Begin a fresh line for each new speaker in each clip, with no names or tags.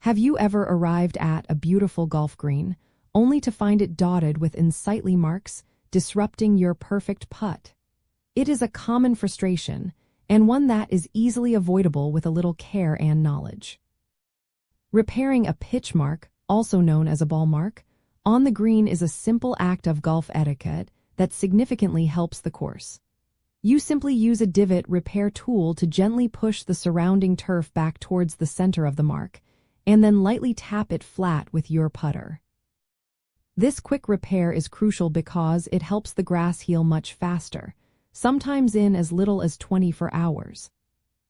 Have you ever arrived at a beautiful golf green, only to find it dotted with unsightly marks, disrupting your perfect putt? It is a common frustration, and one that is easily avoidable with a little care and knowledge. Repairing a pitch mark, also known as a ball mark, on the green is a simple act of golf etiquette that significantly helps the course. You simply use a divot repair tool to gently push the surrounding turf back towards the center of the mark, and then lightly tap it flat with your putter. This quick repair is crucial because it helps the grass heal much faster, sometimes in as little as 24 hours.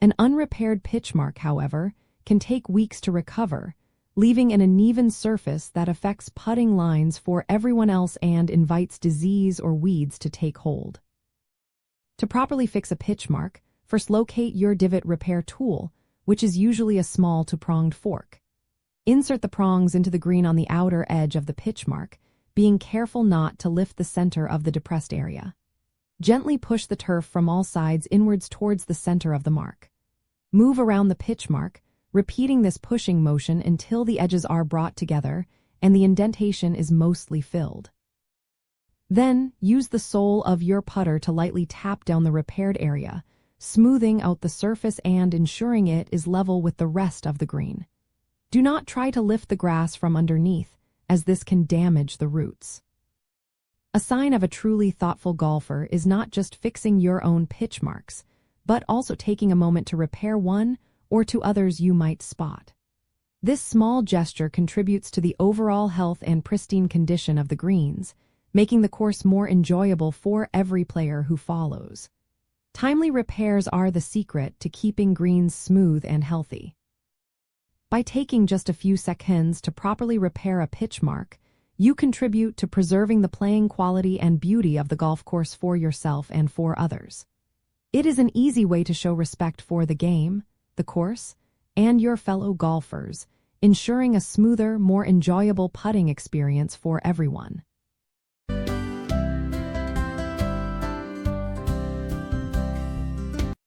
An unrepaired pitch mark, however, can take weeks to recover, leaving an uneven surface that affects putting lines for everyone else and invites disease or weeds to take hold. To properly fix a pitch mark, first locate your divot repair tool, which is usually a small two-pronged fork. Insert the prongs into the green on the outer edge of the pitch mark, being careful not to lift the center of the depressed area. Gently push the turf from all sides inwards towards the center of the mark. Move around the pitch mark, repeating this pushing motion until the edges are brought together and the indentation is mostly filled. Then, use the sole of your putter to lightly tap down the repaired area, smoothing out the surface and ensuring it is level with the rest of the green. Do not try to lift the grass from underneath, as this can damage the roots. A sign of a truly thoughtful golfer is not just fixing your own pitch marks, but also taking a moment to repair one or two others you might spot. This small gesture contributes to the overall health and pristine condition of the greens, making the course more enjoyable for every player who follows. Timely repairs are the secret to keeping greens smooth and healthy. By taking just a few seconds to properly repair a pitch mark, you contribute to preserving the playing quality and beauty of the golf course for yourself and for others. It is an easy way to show respect for the game, the course, and your fellow golfers, ensuring a smoother, more enjoyable putting experience for everyone.